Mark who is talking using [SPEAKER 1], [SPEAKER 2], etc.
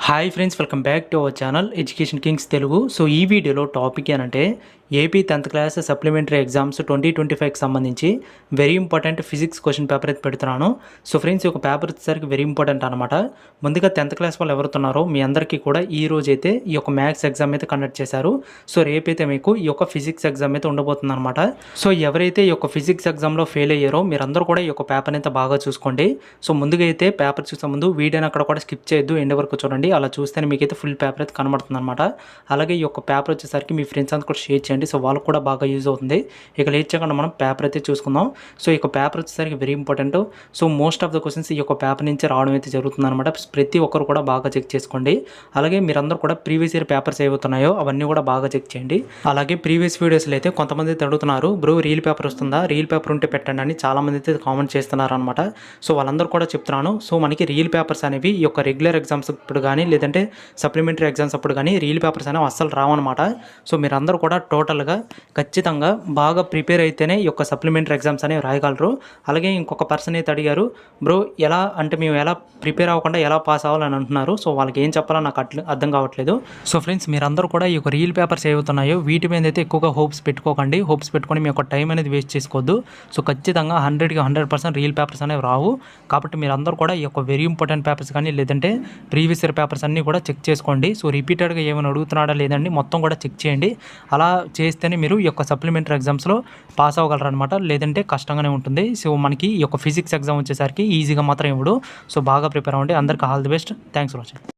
[SPEAKER 1] Hi friends, welcome back to our channel education kings Telugu. So ఈ వీడియోలో topic ఏంటంటే AP 10th class supplementary exams 2025కి సంబంధించి very important physics question paper అయితే పెడుతున్నాను. సో ఫ్రెండ్స్, ఈ యొక్క పేపర్ వచ్చేసరికి వెరీ ఇంపార్టెంట్ అనమాట. ముందుగా 10th క్లాస్ వాళ్ళు ఎవరుతున్నారో మీ అందరికీ కూడా ఈ రోజు అయితే ఈ యొక్క మ్యాథ్స్ ఎగ్జామ్ అయితే కండక్ట్ చేశారు. సో రేపైతే మీకు ఈ యొక్క ఫిజిక్స్ ఎగ్జామ్ అయితే ఉండబోతుంది అనమాట. సో ఎవరైతే ఈ యొక్క ఫిజిక్స్ ఎగ్జామ్లో ఫెయిల్ అయ్యారో మీరందరూ కూడా ఈ యొక్క పేపర్ అయితే బాగా చూసుకోండి. సో ముందుగా అయితే పేపర్ చూసే ముందు వీడియోని అక్కడ కూడా స్కిప్ చేయొద్దు, ఎండ్ వరకు చూడండి. అలా చూస్తేనే మీకైతే ఫుల్ పేపర్ అయితే కనబడుతుంది అనమాట. అలాగే ఈ యొక్క పేపర్ వచ్చేసరికి మీ ఫ్రెండ్స్ అంతా కూడా షేర్ చేయండి. సో వాళ్ళకు కూడా బాగా యూజ్ అవుతుంది. ఇక లేట్ చేయకుండా మనం పేపర్ అయితే చూసుకుందాం. సో ఈ యొక్క పేపర్ వచ్చేసరికి very important. So most of the questions ఈ యొక్క పేపర్ నుంచి రావడం అయితే జరుగుతుంది అనమాట. ప్రతి ఒక్కరు కూడా బాగా చెక్ చేసుకోండి. అలాగే మీరందరూ కూడా ప్రీవియస్ ఇయర్ పేపర్స్ ఏవవుతున్నాయో అవన్నీ కూడా బాగా చెక్ చేయండి. అలాగే ప్రీవియస్ వీడియోస్లో అయితే కొంతమంది అయితే అడుగుతున్నారు, బ్రో రీల్ పేపర్ వస్తుందా, రీల్ పేపర్ ఉంటే పెట్టండి అని చాలామంది అయితే కామెంట్ చేస్తున్నారు అనమాట. సో వాళ్ళందరూ కూడా చెప్తున్నాను. సో మనకి రీల్ పేపర్స్ అనేవి ఈ యొక్క రెగ్యులర్ ఎగ్జామ్స్ ఇప్పుడు కానీ లేదంటే సప్లిమెంటరీ ఎగ్జామ్స్ అప్పుడు కానీ రీల్ పేపర్స్ అనేవి అస్సలు రావన్నమాట. సో మీరందరూ కూడా టోటల్గా ఖచ్చితంగా బాగా ప్రిపేర్ అయితేనే ఈ యొక్క సప్లిమెంటరీ ఎగ్జామ్స్ అనేవి రాయగలరు. అలాగే ఇంకొక పర్సన్ అయితే అడిగారు, బ్రో ఎలా అంటే మేము ఎలా ప్రిపేర్ అవ్వకుండా ఎలా పాస్ అవ్వాలని అంటున్నారు. సో వాళ్ళకి ఏం చెప్పాలో నాకు అర్థం కావట్లేదు. సో ఫ్రెండ్స్, మీరందరూ కూడా ఈ యొక్క రీల్ పేపర్స్ ఏవవుతున్నాయో వీటి మీద అయితే ఎక్కువగా హోప్స్ పెట్టుకోకండి. హోప్స్ పెట్టుకొని మీ యొక్క టైం అనేది వేస్ట్ చేసుకోవద్దు. సో ఖచ్చితంగా 100కి 100% రీల్ పేపర్స్ అనేవి రావు. కాబట్టి మీరందరూ కూడా ఈ యొక్క వెరీ ఇంపార్టెంట్ పేపర్స్ కానీ లేదంటే ప్రీవియస్ ఇయర్ పేపర్స్ అన్నీ కూడా చెక్ చేసుకోండి. సో రిపీటెడ్గా ఏమైనా అడుగుతున్నాడా లేదండి మొత్తం కూడా చెక్ చేయండి. అలా చేస్తేనే మీరు ఈ యొక్క సప్లిమెంటరీ ఎగ్జామ్స్లో పాస్ అవ్వగలరు అనమాట. లేదంటే కష్టంగానే ఉంటుంది. సో మనకి ఈ యొక్క ఫిజిక్స్ ఎగ్జామ్ వచ్చేసరికి ఈజీగా మాత్రం ఇవ్వడు. సో బాగా ప్రిపేర్ అవ్వండి. అందరికీ all the best. Thanks for watching.